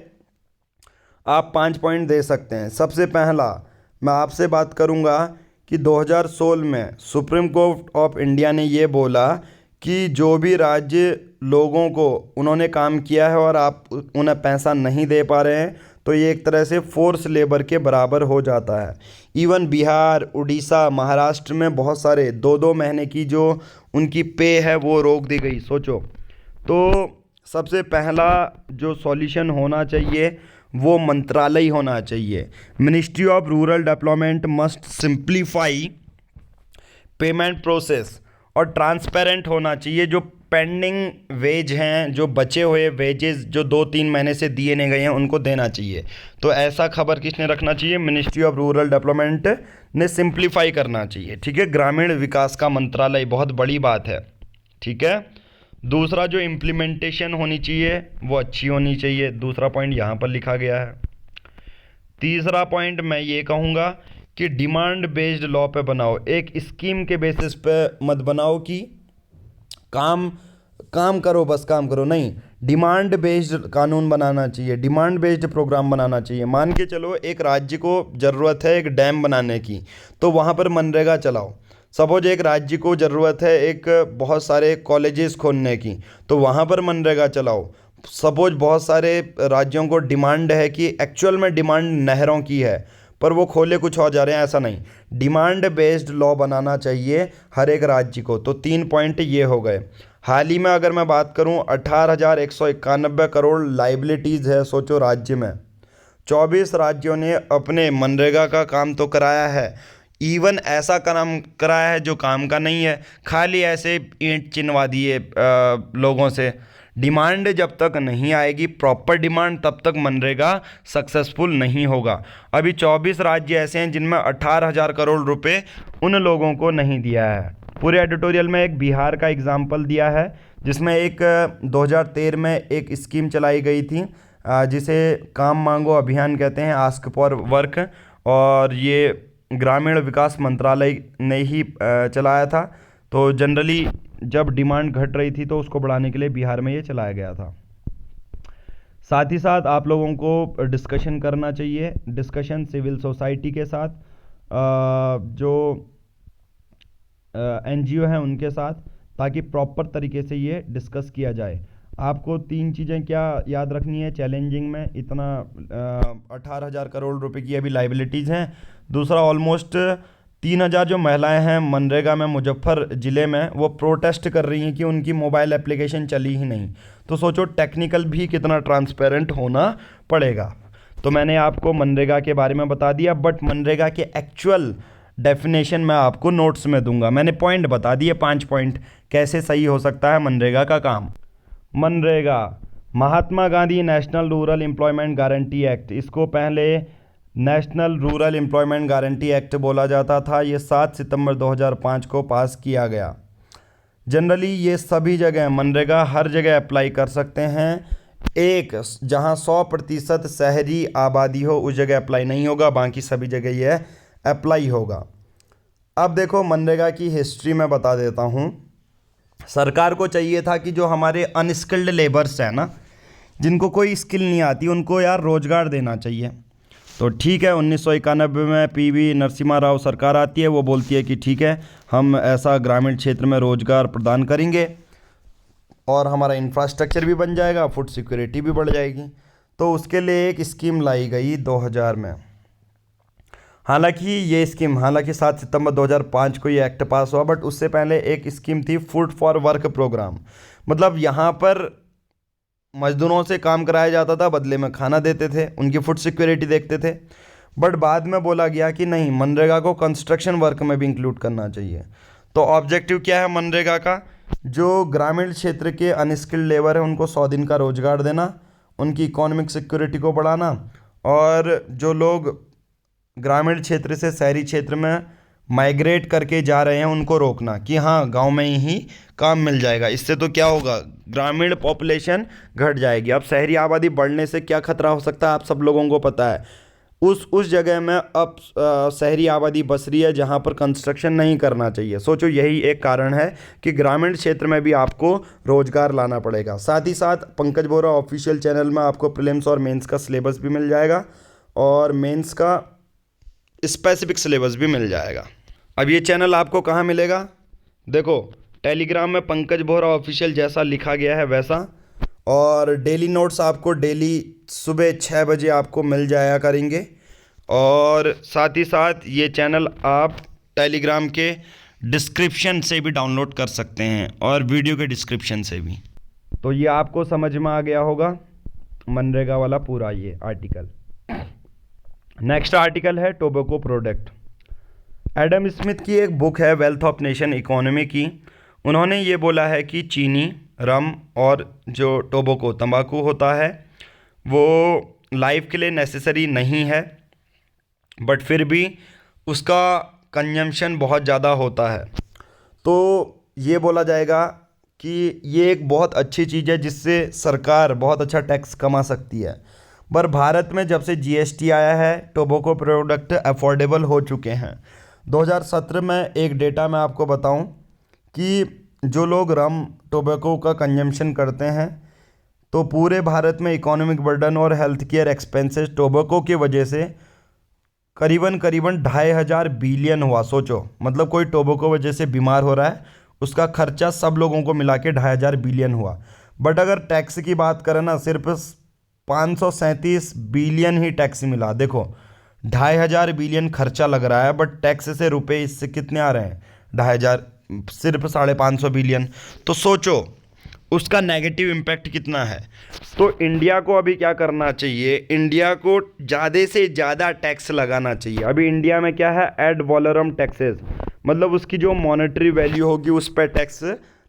आप 5 पॉइंट दे सकते हैं। सबसे पहला मैं आपसे बात करूँगा कि 2016 में सुप्रीम कोर्ट ऑफ इंडिया ने ये बोला कि जो भी राज्य लोगों को उन्होंने काम किया है और आप उन्हें पैसा नहीं दे पा रहे हैं तो ये एक तरह से फोर्स लेबर के बराबर हो जाता है। इवन बिहार, उड़ीसा, महाराष्ट्र में बहुत सारे 2-2 महीने की जो उनकी पे है वो रोक दी गई। सोचो, तो सबसे पहला जो सॉल्यूशन होना चाहिए वो मंत्रालय होना चाहिए। Ministry of rural development must simplify payment process और ट्रांसपेरेंट होना चाहिए। जो पेंडिंग वेज हैं, जो बचे हुए वेजेस जो 2-3 महीने से दिए नहीं गए हैं उनको देना चाहिए। तो ऐसा खबर किसने रखना चाहिए? मिनिस्ट्री ऑफ रूरल डेवलपमेंट ने सिंप्लीफाई करना चाहिए। ठीक है, ग्रामीण विकास का मंत्रालय, बहुत बड़ी बात है। ठीक है, दूसरा जो इम्प्लीमेंटेशन होनी चाहिए वो अच्छी होनी चाहिए। दूसरा पॉइंट यहाँ पर लिखा गया है। तीसरा पॉइंट मैं ये कहूँगा कि डिमांड बेस्ड लॉ पे बनाओ, एक स्कीम के बेसिस पे मत बनाओ कि काम करो, बस काम करो, नहीं, डिमांड बेस्ड कानून बनाना चाहिए, डिमांड बेस्ड प्रोग्राम बनाना चाहिए। मान के चलो एक राज्य को ज़रूरत है एक डैम बनाने की, तो वहाँ पर मनरेगा चलाओ। सपोज एक राज्य को ज़रूरत है एक बहुत सारे कॉलेजेस खोलने की, तो वहाँ पर मनरेगा चलाओ। सपोज बहुत सारे राज्यों को डिमांड है कि एक्चुअल में डिमांड नहरों की है पर वो खोले कुछ और जा रहे हैं, ऐसा नहीं। डिमांड बेस्ड लॉ बनाना चाहिए हर एक राज्य को। तो 3 पॉइंट ये हो गए। हाल ही में अगर मैं बात करूं 18,191 करोड़ लाइबिलिटीज़ है। सोचो, राज्य में 24 राज्यों ने अपने मनरेगा का काम तो कराया है, इवन ऐसा काम कराया है जो काम का नहीं है, खाली ऐसे ईंट चिनवा दिए लोगों से। डिमांड जब तक नहीं आएगी, प्रॉपर डिमांड, तब तक मनरेगा सक्सेसफुल नहीं होगा। अभी 24 राज्य ऐसे हैं जिनमें 18,000 करोड़ रुपए उन लोगों को नहीं दिया है। पूरे एडिटोरियल में एक बिहार का एग्जाम्पल दिया है जिसमें एक 2013 में एक स्कीम चलाई गई थी जिसे काम मांगो अभियान कहते हैं, आस्क फॉर वर्क, और ये ग्रामीण विकास मंत्रालय ने ही चलाया था। तो जनरली जब डिमांड घट रही थी तो उसको बढ़ाने के लिए बिहार में ये चलाया गया था। साथ ही साथ आप लोगों को डिस्कशन करना चाहिए, डिस्कशन सिविल सोसाइटी के साथ, जो एनजीओ हैं उनके साथ, ताकि प्रॉपर तरीके से ये डिस्कस किया जाए। आपको 3 चीज़ें क्या याद रखनी है चैलेंजिंग में, इतना 18,000 करोड़ रुपए की अभी लाइबिलिटीज़ हैं। दूसरा, ऑलमोस्ट 3,000 जो महिलाएं हैं मनरेगा में मुजफ्फर ज़िले में, वो प्रोटेस्ट कर रही हैं कि उनकी मोबाइल एप्लीकेशन चली ही नहीं। तो सोचो टेक्निकल भी कितना ट्रांसपेरेंट होना पड़ेगा। तो मैंने आपको मनरेगा के बारे में बता दिया, बट मनरेगा के एक्चुअल डेफिनेशन मैं आपको नोट्स में दूंगा। मैंने पॉइंट बता दिए, 5 पॉइंट कैसे सही हो सकता है मनरेगा का काम। मनरेगा, Mahatma Gandhi national rural employment guarantee act, इसको पहले national rural employment guarantee act बोला जाता था। ये 7 सितंबर 2005 को पास किया गया। जनरली ये सभी जगह मनरेगा हर जगह अप्लाई कर सकते हैं। एक जहां 100% शहरी आबादी हो उस जगह अप्लाई नहीं होगा, बाकी सभी जगह ये अप्लाई होगा। अब देखो मनरेगा की हिस्ट्री में बता देता हूँ। सरकार को चाहिए था कि जो हमारे अनस्किल्ड लेबर्स हैं ना, जिनको कोई स्किल नहीं आती, उनको यार रोज़गार देना चाहिए। तो ठीक है, 1991 में पीवी नरसिम्हा राव सरकार आती है, वो बोलती है कि ठीक है हम ऐसा ग्रामीण क्षेत्र में रोज़गार प्रदान करेंगे और हमारा इंफ्रास्ट्रक्चर भी बन जाएगा, फूड सिक्योरिटी भी बढ़ जाएगी। तो उसके लिए एक स्कीम लाई गई 2000 में। हालांकि 7 सितंबर 2005 को ये एक्ट पास हुआ, बट उससे पहले एक स्कीम थी फूड फॉर वर्क प्रोग्राम। मतलब यहाँ पर मजदूरों से काम कराया जाता था, बदले में खाना देते थे, उनकी फूड सिक्योरिटी देखते थे। बट बाद में बोला गया कि नहीं, मनरेगा को कंस्ट्रक्शन वर्क में भी इंक्लूड करना चाहिए। तो ऑब्जेक्टिव क्या है मनरेगा का? जो ग्रामीण क्षेत्र के अनस्किल्ड लेबर है उनको 100 दिन का रोजगार देना, उनकी इकोनॉमिक सिक्योरिटी को बढ़ाना, और जो लोग ग्रामीण क्षेत्र से शहरी क्षेत्र में माइग्रेट करके जा रहे हैं उनको रोकना कि हाँ गांव में ही काम मिल जाएगा। इससे तो क्या होगा, ग्रामीण पॉपुलेशन घट जाएगी। अब शहरी आबादी बढ़ने से क्या खतरा हो सकता है आप सब लोगों को पता है। उस जगह में अब शहरी आबादी बस रही है जहाँ पर कंस्ट्रक्शन नहीं करना चाहिए। सोचो यही एक कारण है कि ग्रामीण क्षेत्र में भी आपको रोजगार लाना पड़ेगा। साथ ही साथ पंकज बोरा ऑफिशियल चैनल में आपको प्रीलिम्स और मेंस का सिलेबस भी मिल जाएगा और मेंस का स्पेसिफिक सिलेबस भी मिल जाएगा। अब ये चैनल आपको कहाँ मिलेगा, देखो टेलीग्राम में पंकज बोरा ऑफिशियल जैसा लिखा गया है वैसा, और डेली नोट्स आपको डेली सुबह 6 बजे आपको मिल जाया करेंगे। और साथ ही साथ ये चैनल आप टेलीग्राम के डिस्क्रिप्शन से भी डाउनलोड कर सकते हैं और वीडियो के डिस्क्रिप्शन से भी। तो ये आपको समझ में आ गया होगा मनरेगा वाला पूरा ये आर्टिकल। नेक्स्ट आर्टिकल है टोबैको प्रोडक्ट। एडम स्मिथ की एक बुक है वेल्थ ऑफ नेशन इकोनॉमी की। उन्होंने ये बोला है कि चीनी, रम और जो टोबैको तंबाकू होता है वो लाइफ के लिए नेसेसरी नहीं है, बट फिर भी उसका कंजम्पशन बहुत ज़्यादा होता है। तो ये बोला जाएगा कि ये एक बहुत अच्छी चीज़ है जिससे सरकार बहुत अच्छा टैक्स कमा सकती है। पर भारत में जब से जीएसटी आया है टोबैको प्रोडक्ट अफोर्डेबल हो चुके हैं। 2017 में एक डेटा मैं आपको बताऊं कि जो लोग रम टोबैको का कंजम्पशन करते हैं तो पूरे भारत में इकोनॉमिक बर्डन और हेल्थ केयर एक्सपेंसेस टोबैको की वजह से करीबन 2,500 बिलियन हुआ। सोचो मतलब कोई टोबैको वजह से बीमार हो रहा है, उसका खर्चा सब लोगों को मिला के 2,500 बिलियन हुआ। बट अगर टैक्स की बात करें ना, सिर्फ 537 बिलियन ही टैक्स मिला। देखो 2,500 बिलियन खर्चा लग रहा है बट टैक्स से रुपए इससे कितने आ रहे हैं, 2,500 सिर्फ 550 बिलियन। तो सोचो उसका नेगेटिव इम्पैक्ट कितना है। तो इंडिया को अभी क्या करना चाहिए, इंडिया को ज़्यादा से ज़्यादा टैक्स लगाना चाहिए। अभी इंडिया में क्या है, एड वॉलरम टैक्सेस, मतलब उसकी जो मॉनेटरी वैल्यू होगी उस पर टैक्स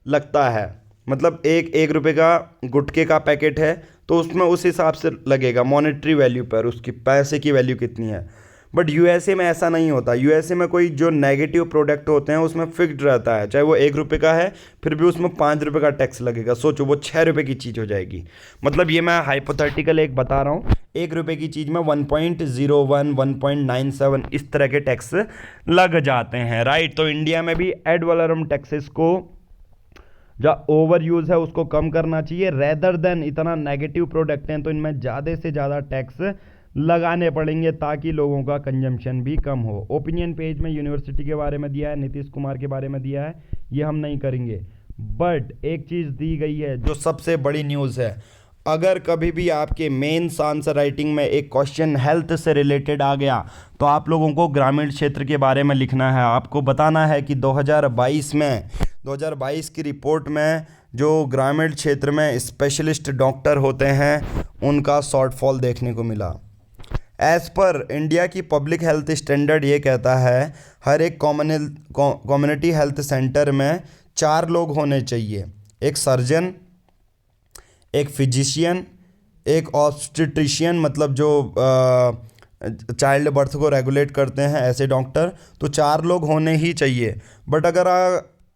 लगता है। मतलब एक रुपये का गुटखे का पैकेट है तो उसमें उस हिसाब से लगेगा मॉनेटरी वैल्यू पर, उसकी पैसे की वैल्यू कितनी है। बट यूएसए में ऐसा नहीं होता। यूएसए में कोई जो नेगेटिव प्रोडक्ट होते हैं उसमें फिक्स्ड रहता है, चाहे वो 1 रुपये का है फिर भी उसमें 5 रुपये का टैक्स लगेगा। सोचो वो 6 रुपये की चीज़ हो जाएगी। मतलब ये मैं हाइपोथेटिकल एक बता रहा हूँ, 1 रुपये की चीज़ में 1.01 1.97 इस तरह के टैक्स लग जाते हैं, राइट। तो इंडिया में भी एड वैलोरम टैक्सेस को जो ओवर यूज़ है उसको कम करना चाहिए, रेदर देन इतना नेगेटिव प्रोडक्ट हैं तो इनमें ज़्यादा से ज़्यादा टैक्स लगाने पड़ेंगे ताकि लोगों का कंजम्पशन भी कम हो। ओपिनियन पेज में यूनिवर्सिटी के बारे में दिया है, नीतीश कुमार के बारे में दिया है, ये हम नहीं करेंगे। बट एक चीज़ दी गई है जो सबसे बड़ी न्यूज़ है, अगर कभी भी आपके मेंस आंसर राइटिंग में एक क्वेश्चन हेल्थ से रिलेटेड आ गया तो आप लोगों को ग्रामीण क्षेत्र के बारे में लिखना है। आपको बताना है कि 2022 की रिपोर्ट में जो ग्रामीण क्षेत्र में स्पेशलिस्ट डॉक्टर होते हैं उनका शॉर्टफॉल देखने को मिला। एज़ पर इंडिया की पब्लिक हेल्थ स्टैंडर्ड ये कहता है हर एक कम्युनिटी हेल्थ सेंटर में 4 लोग होने चाहिए, एक सर्जन, एक फिजिशियन, एक ऑब्स्टेट्रिशियन मतलब जो चाइल्ड बर्थ को रेगुलेट करते हैं ऐसे डॉक्टर, तो 4 लोग होने ही चाहिए। बट अगर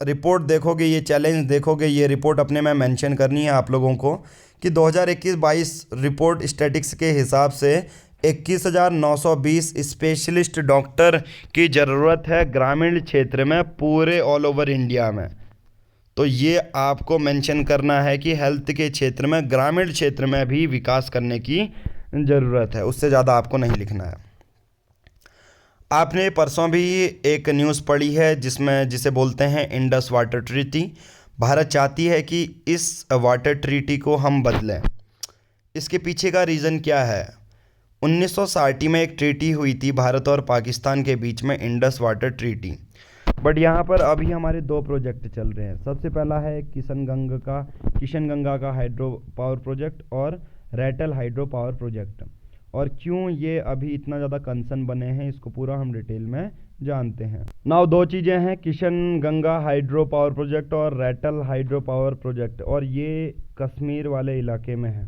रिपोर्ट देखोगे, ये चैलेंज देखोगे, ये रिपोर्ट अपने में मेंशन करनी है आप लोगों को कि 2021-22 रिपोर्ट स्टैटिक्स के हिसाब से 21,920 स्पेशलिस्ट डॉक्टर की ज़रूरत है ग्रामीण क्षेत्र में पूरे ऑल ओवर इंडिया में। तो ये आपको मेंशन करना है कि हेल्थ के क्षेत्र में ग्रामीण क्षेत्र में भी विकास करने की ज़रूरत है, उससे ज़्यादा आपको नहीं लिखना है। आपने परसों भी एक न्यूज़ पढ़ी है जिसे बोलते हैं इंडस वाटर ट्रीटी। भारत चाहती है कि इस वाटर ट्रीटी को हम बदलें। इसके पीछे का रीज़न क्या है, 1960 में एक ट्रीटी हुई थी भारत और पाकिस्तान के बीच में, इंडस वाटर ट्रीटी। बट यहाँ पर अभी हमारे 2 प्रोजेक्ट चल रहे हैं। सबसे पहला है किशन गंगा का हाइड्रो पावर प्रोजेक्ट और रैटल हाइड्रो पावर प्रोजेक्ट। और क्यों ये अभी इतना ज़्यादा कंसर्न बने हैं इसको पूरा हम डिटेल में जानते हैं। नाउ 2 चीज़ें हैं, Kishan Ganga hydro power project और रैटल हाइड्रो पावर प्रोजेक्ट, और ये कश्मीर वाले इलाके में है।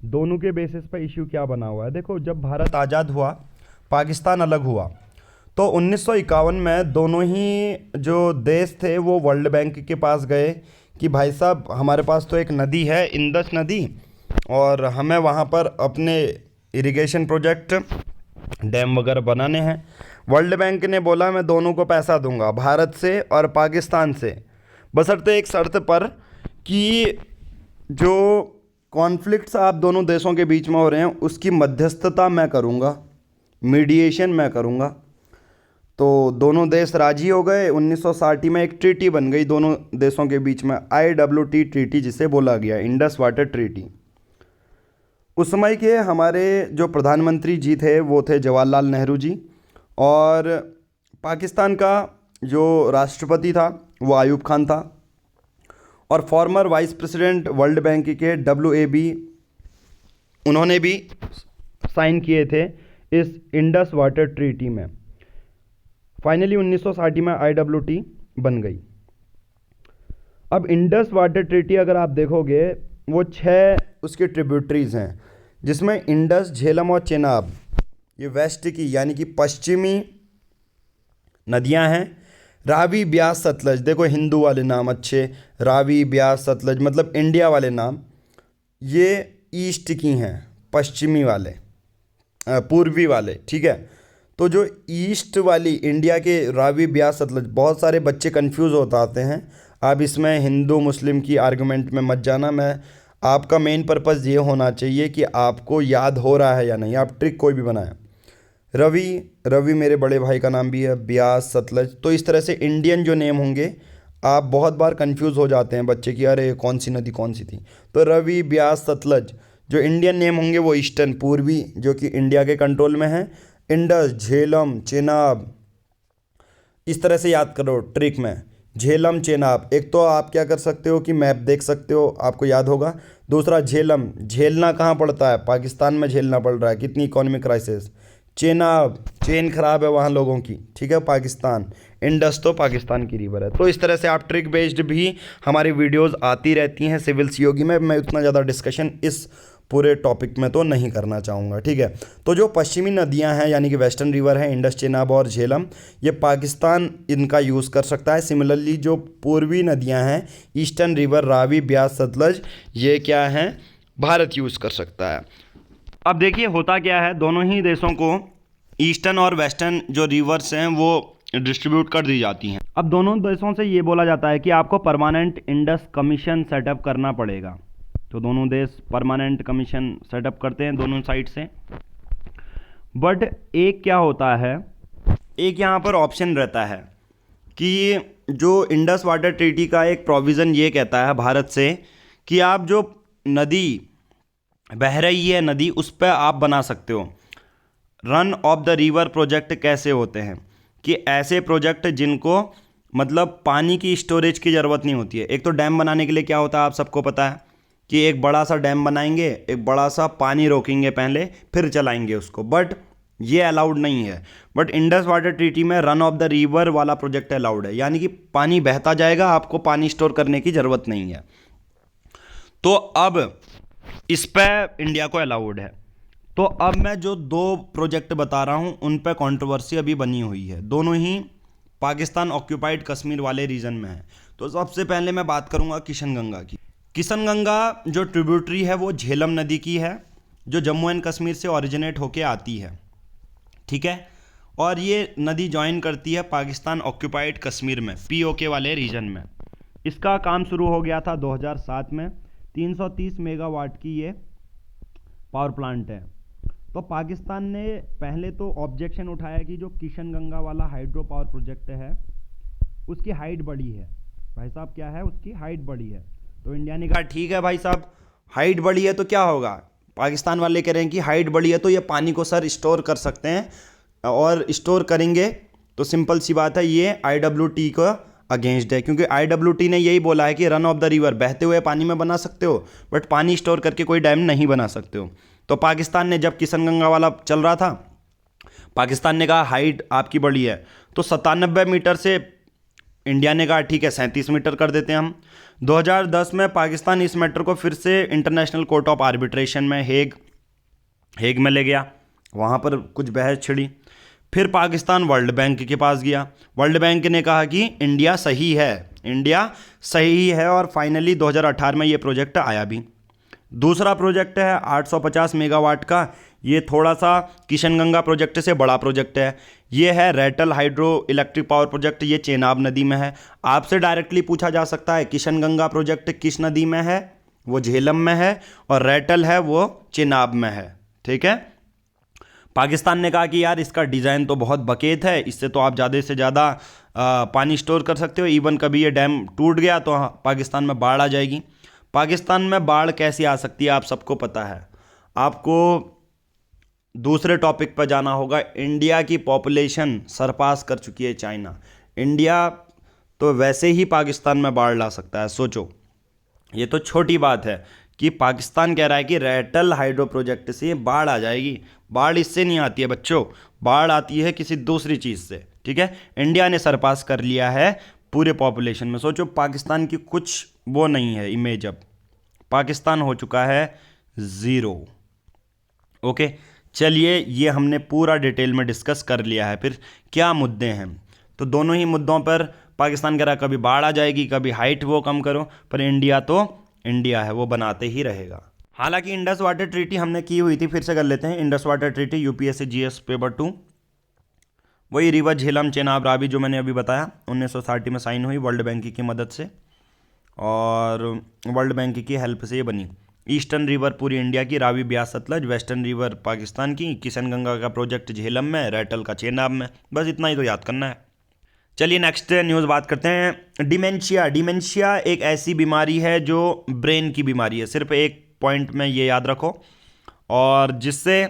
दोनों के बेसिस पर इश्यू क्या बना हुआ है, देखो जब भारत आज़ाद हुआ, पाकिस्तान अलग हुआ, तो 1951 में दोनों ही जो देश थे वो वर्ल्ड बैंक के पास गए कि भाई साहब हमारे पास तो एक नदी है, इंडस नदी, और हमें वहाँ पर अपने इरिगेशन प्रोजेक्ट, डैम वगैरह बनाने हैं। वर्ल्ड बैंक ने बोला मैं दोनों को पैसा दूंगा, भारत से और पाकिस्तान से, बशर्ते एक शर्त पर कि जो कॉन्फ्लिक्ट्स आप दोनों देशों के बीच में हो रहे हैं उसकी मध्यस्थता मैं करूंगा, मीडिएशन मैं करूंगा। तो दोनों देश राजी हो गए। 1960 में एक ट्रीटी बन गई दोनों देशों के बीच में, IWT ट्रीटी जिसे बोला गया, इंडस वाटर ट्रीटी। उस समय के हमारे जो प्रधानमंत्री जी थे वो थे जवाहरलाल नेहरू जी, और पाकिस्तान का जो राष्ट्रपति था वो आयूब खान था, और farmer vice president world bank के WAB, उन्होंने भी साइन किए थे इस इंडस वाटर ट्रीटी में। फाइनली 1960 में IWT बन गई। अब इंडस वाटर ट्रीटी अगर आप देखोगे वो 6 उसके ट्रिब्यूटरीज हैं, जिसमें इंडस, झेलम और चेनाब, ये वेस्ट की यानी कि पश्चिमी नदियां हैं। रावी, ब्यास, सतलज, देखो हिंदू वाले नाम अच्छे, रावी, ब्यास, सतलज मतलब इंडिया वाले नाम, ये ईस्ट की हैं, पश्चिमी वाले, पूर्वी वाले, ठीक है। तो जो ईस्ट वाली इंडिया के रावी, ब्यास, सतलज, बहुत सारे बच्चे कंफ्यूज होता आते हैं। आप इसमें हिंदू मुस्लिम की आर्गुमेंट में मत जाना, मैं आपका मेन पर्पज़ ये होना चाहिए कि आपको याद हो रहा है या नहीं, आप ट्रिक कोई भी बनाएं। रवि मेरे बड़े भाई का नाम भी है, ब्यास, सतलज, तो इस तरह से इंडियन जो नेम होंगे, आप बहुत बार कंफ्यूज हो जाते हैं बच्चे कि अरे कौन सी नदी कौन सी थी। तो रवि, ब्यास, सतलज जो इंडियन नेम होंगे वो ईस्टर्न, पूर्वी, जो कि इंडिया के कंट्रोल में है। इंडस, झेलम, चेनाब, इस तरह से याद करो ट्रिक में, झेलम, चेनाब। एक तो आप क्या कर सकते हो कि मैप देख सकते हो, आपको याद होगा। दूसरा झेलम, झेलना कहाँ पड़ता है, पाकिस्तान में झेलना पड़ रहा है, कितनी इकोनॉमिक क्राइसिस। चेनाब, चेन खराब है वहाँ लोगों की, ठीक है, पाकिस्तान। इंडस तो पाकिस्तान की रिवर है। तो इस तरह से आप ट्रिक बेस्ड भी हमारी वीडियोस आती रहती हैं सिविल सीओगी में। मैं उतना ज़्यादा डिस्कशन इस पूरे टॉपिक में तो नहीं करना चाहूँगा, ठीक है। तो जो पश्चिमी नदियाँ हैं यानी कि वेस्टर्न रिवर है, इंडस, चेनाब और झेलम, ये पाकिस्तान इनका यूज़ कर सकता है। सिमिलरली जो पूर्वी नदियाँ हैं, ईस्टर्न रिवर, रावी, ब्यास, सतलज, ये क्या हैं, भारत यूज़ कर सकता है। अब देखिए होता क्या है, दोनों ही देशों को ईस्टर्न और वेस्टर्न जो रिवर्स हैं वो डिस्ट्रीब्यूट कर दी जाती हैं। अब दोनों देशों से ये बोला जाता है कि आपको परमानेंट इंडस कमीशन सेटअप करना पड़ेगा। तो दोनों देश परमानेंट कमीशन सेटअप करते हैं दोनों साइड से। बट एक क्या होता है, एक यहाँ पर ऑप्शन रहता है कि जो इंडस वाटर ट्रीटी का एक प्रोविज़न ये कहता है भारत से कि आप जो नदी बह रही है, नदी, उस पर आप बना सकते हो run of the river project. कैसे होते हैं कि ऐसे प्रोजेक्ट जिनको मतलब पानी की स्टोरेज की ज़रूरत नहीं होती है। एक तो डैम बनाने के लिए क्या होता है आप सबको पता है कि एक बड़ा सा डैम बनाएंगे, एक बड़ा सा पानी रोकेंगे पहले, फिर चलाएंगे उसको, बट ये अलाउड नहीं है। बट इंडस वाटर ट्रीटी में रन ऑफ द रिवर वाला प्रोजेक्ट अलाउड है, यानी कि पानी बहता जाएगा, आपको पानी स्टोर करने की ज़रूरत नहीं है। तो अब इस पर इंडिया को अलाउड है। तो अब मैं जो 2 प्रोजेक्ट बता रहा हूँ उन पर कंट्रोवर्सी अभी बनी हुई है, दोनों ही पाकिस्तान ऑक्यूपाइड कश्मीर वाले रीजन में है। तो सबसे पहले मैं बात करूँगा किशन गंगा की। किशन गंगा जो ट्रिब्यूटरी है वो झेलम नदी की है, जो जम्मू एंड कश्मीर से ओरिजिनेट होके आती है, ठीक है। और ये नदी ज्वाइन करती है पाकिस्तान ऑक्यूपाइड कश्मीर में, POK वाले रीजन में। इसका काम शुरू हो गया था 2007 में। 330 मेगावाट की ये पावर प्लांट है। तो पाकिस्तान ने पहले तो ऑब्जेक्शन उठाया कि जो किशन गंगा वाला हाइड्रो पावर प्रोजेक्ट है उसकी हाइट बड़ी है। भाई साहब क्या है, उसकी हाइट बड़ी है। तो इंडिया ने कहा ठीक है भाई साहब, हाइट बड़ी है तो क्या होगा। पाकिस्तान वाले कह रहे हैं कि हाइट बड़ी है तो ये पानी को सर स्टोर कर सकते हैं, और स्टोर करेंगे तो सिंपल सी बात है ये IWT का अगेंस्ट है, क्योंकि IWT ने यही बोला है कि रन ऑफ द रिवर, बहते हुए पानी में बना सकते हो बट पानी स्टोर करके कोई डैम नहीं बना सकते हो। तो पाकिस्तान ने जब किशन गंगा वाला चल रहा था, पाकिस्तान ने कहा हाइट आपकी बड़ी है, तो 97 मीटर से इंडिया ने कहा ठीक है 37 मीटर कर देते हैं हम। 2010 में पाकिस्तान इस मैटर को फिर से इंटरनेशनल कोर्ट ऑफ आर्बिट्रेशन में हेग में ले गया, वहाँ पर कुछ बहस छिड़ी। फिर पाकिस्तान वर्ल्ड बैंक के पास गया, वर्ल्ड बैंक ने कहा कि इंडिया सही है, इंडिया सही है, और फाइनली 2018 में ये प्रोजेक्ट आया भी। दूसरा प्रोजेक्ट है 850 मेगावाट का, ये थोड़ा सा किशनगंगा प्रोजेक्ट से बड़ा प्रोजेक्ट है। ये है Ratle hydroelectric power project, ये चेनाब नदी में है। आपसे डायरेक्टली पूछा जा सकता है किशनगंगा प्रोजेक्ट किस नदी में है, वो झेलम में है, और रैटल है वो चेनाब में है। ठीक है। पाकिस्तान ने कहा कि यार इसका डिज़ाइन तो बहुत बकेत है, इससे तो आप ज़्यादा से ज़्यादा पानी स्टोर कर सकते हो, इवन कभी ये डैम टूट गया तो पाकिस्तान में बाढ़ आ जाएगी। पाकिस्तान में बाढ़ कैसी आ सकती है आप सबको पता है। आपको दूसरे टॉपिक पर जाना होगा। इंडिया की पॉपुलेशन सरपास कर चुकी है चाइना। इंडिया तो वैसे ही पाकिस्तान में बाढ़ ला सकता है, सोचो। ये तो छोटी बात है कि पाकिस्तान कह रहा है कि रैटल हाइड्रो प्रोजेक्ट से बाढ़ आ जाएगी। बाढ़ इससे नहीं आती है बच्चों, बाढ़ आती है किसी दूसरी चीज़ से। ठीक है। इंडिया ने सरपास कर लिया है पूरे पॉपुलेशन में। सोचो पाकिस्तान की कुछ वो नहीं है इमेज, अब पाकिस्तान हो चुका है 0। ओके, चलिए ये हमने पूरा डिटेल में डिस्कस कर लिया है। फिर क्या मुद्दे हैं, तो दोनों ही मुद्दों पर पाकिस्तान कह रहा है कभी बाढ़ आ जाएगी, कभी हाइट वो कम करो, पर इंडिया तो इंडिया है, वो बनाते ही रहेगा। हालांकि इंडस वाटर ट्रीटी हमने की हुई थी, फिर से कर लेते हैं। Indus water treaty UPSC GS paper 2, वही रिवर झेलम चेनाब रावी जो मैंने अभी बताया, 1960 में साइन हुई वर्ल्ड बैंक की मदद से, और वर्ल्ड बैंक की हेल्प से ये बनी। ईस्टर्न रिवर पूरी इंडिया की, रावी ब्यास सतलज, वेस्टर्न रिवर पाकिस्तान की, किशनगंगा का प्रोजेक्ट झेलम में, रैटल का चेनाब में। बस इतना ही तो याद करना है। चलिए नेक्स्ट न्यूज़ बात करते हैं। डिमेंशिया। डिमेंशिया एक ऐसी बीमारी है जो ब्रेन की बीमारी है, सिर्फ एक पॉइंट में ये याद रखो, और जिससे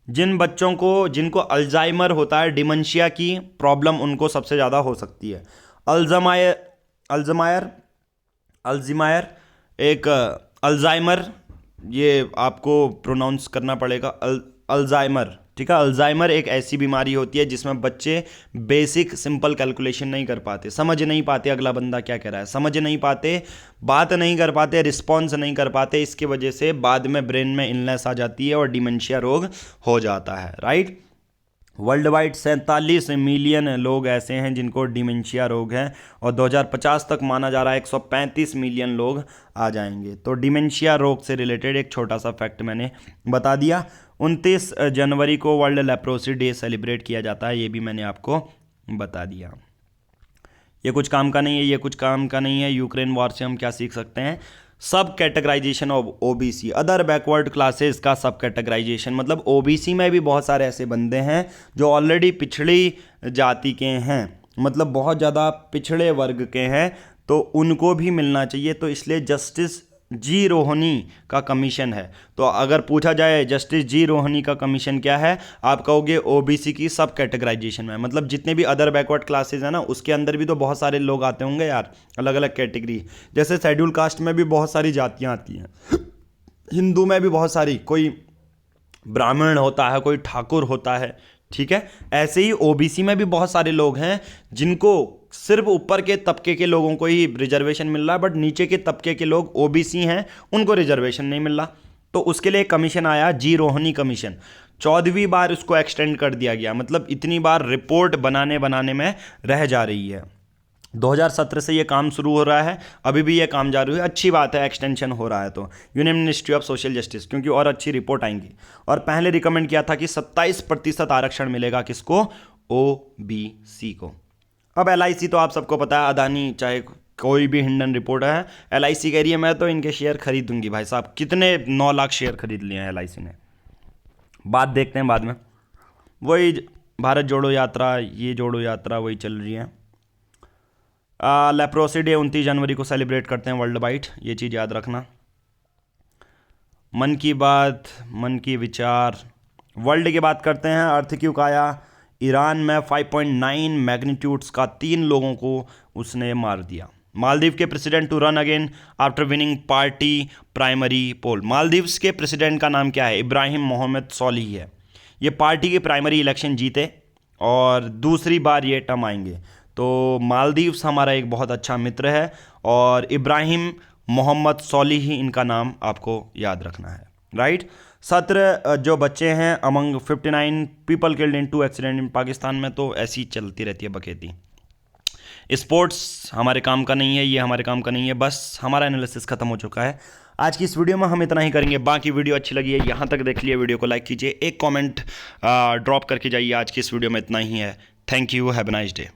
जिन बच्चों को जिनको अल्जाइमर होता है, डिमेंशिया की प्रॉब्लम उनको सबसे ज़्यादा हो सकती है। अल्जाइमर एक अल्जाइमर, ये आपको प्रोनाउंस करना पड़ेगा, अल्जाइमर। ठीक है। अल्जाइमर एक ऐसी बीमारी होती है जिसमें बच्चे बेसिक सिंपल कैलकुलेशन नहीं कर पाते, समझ नहीं पाते अगला बंदा क्या कह रहा है, समझ नहीं पाते, बात नहीं कर पाते, रिस्पॉन्स नहीं कर पाते। इसकी वजह से बाद में ब्रेन में इलनेस आ जाती है और डिमेंशिया रोग हो जाता है। राइट। वर्ल्ड वाइड 47 मिलियन लोग ऐसे हैं जिनको डिमेंशिया रोग है, और 2050 तक माना जा रहा है 135 मिलियन लोग आ जाएंगे। तो डिमेंशिया रोग से रिलेटेड एक छोटा सा फैक्ट मैंने बता दिया। 29 जनवरी को वर्ल्ड लेप्रोसी डे सेलिब्रेट किया जाता है, ये भी मैंने आपको बता दिया। ये कुछ काम का नहीं है, ये कुछ काम का नहीं है। यूक्रेन वॉर से हम क्या सीख सकते हैं? Subcategorization of OBC, other backward classes का सब कैटेगराइजेशन, मतलब ओबीसी में भी बहुत सारे ऐसे बंदे हैं जो ऑलरेडी पिछड़ी जाति के हैं, मतलब बहुत ज़्यादा पिछड़े वर्ग के हैं, तो उनको भी मिलना चाहिए। तो इसलिए जस्टिस जी रोहनी का कमीशन है। तो अगर पूछा जाए जस्टिस जी रोहनी का कमीशन क्या है, आप कहोगे ओबीसी की सब कैटेगराइजेशन में, मतलब जितने भी अदर बैकवर्ड क्लासेस हैं ना, उसके अंदर भी तो बहुत सारे लोग आते होंगे यार, अलग अलग कैटेगरी। जैसे शेड्यूल कास्ट में भी बहुत सारी जातियाँ आती हैं, हिंदू में भी बहुत सारी, कोई ब्राह्मण होता है, कोई ठाकुर होता है। ठीक है। ऐसे ही ओबीसी में भी बहुत सारे लोग हैं जिनको सिर्फ ऊपर के तबके के लोगों को ही रिजर्वेशन मिल रहा है, बट नीचे के तबके के लोग ओबीसी हैं उनको रिजर्वेशन नहीं मिल रहा। तो उसके लिए कमीशन आया, जी रोहनी कमीशन। 14वीं बार उसको एक्सटेंड कर दिया गया, मतलब इतनी बार रिपोर्ट बनाने में रह जा रही है। 2017 से ये काम शुरू हो रहा है, अभी भी ये काम जारी है। अच्छी बात है, एक्सटेंशन हो रहा है तो union ministry of social justice, क्योंकि और अच्छी रिपोर्ट आएंगी। और पहले रिकमेंड किया था कि 27% आरक्षण मिलेगा किसको? ओबीसी को। अब एलआईसी तो आप सबको पता है, अदानी चाहे कोई भी हिंडन रिपोर्ट है, एलआईसी कह रही है मैं तो इनके शेयर खरीदूंगी। भाई साहब कितने 9 लाख शेयर खरीद लिए हैं एलआईसी ने, बात देखते हैं बाद में। वही भारत जोड़ो यात्रा, ये जोड़ो यात्रा वही चल रही है। लेप्रोसी डे 29 जनवरी को सेलिब्रेट करते हैं वर्ल्ड वाइड, ये चीज़ याद रखना। मन की बात, मन की विचार, वर्ल्ड की बात करते हैं। अर्थ क्यों आया? ईरान में 5.9 मैग्नीट्यूड्स का 3 लोगों को उसने मार दिया। मालदीव के president to run again after winning party primary poll. Maldives के प्रेसिडेंट का नाम क्या है? इब्राहिम मोहम्मद सोलिह है। ये पार्टी के प्राइमरी इलेक्शन जीते और दूसरी बार ये टर्म आएंगे। तो मालदीव्स हमारा एक बहुत अच्छा मित्र है, और इब्राहिम मोहम्मद सोलिह इनका नाम आपको याद रखना है। राइट। 17 जो बच्चे हैं among 59 people killed in 2 accident in Pakistan में, तो ऐसी चलती रहती है बखेती। स्पोर्ट्स हमारे काम का नहीं है, ये हमारे काम का नहीं है, बस हमारा एनालिसिस खत्म हो चुका है। आज की इस वीडियो में हम इतना ही करेंगे। बाकी वीडियो अच्छी लगी है, यहाँ तक देख लिया, वीडियो को लाइक कीजिए, एक कमेंट ड्रॉप करके जाइए। आज की इस वीडियो में इतना ही है। Thank you, have a nice day.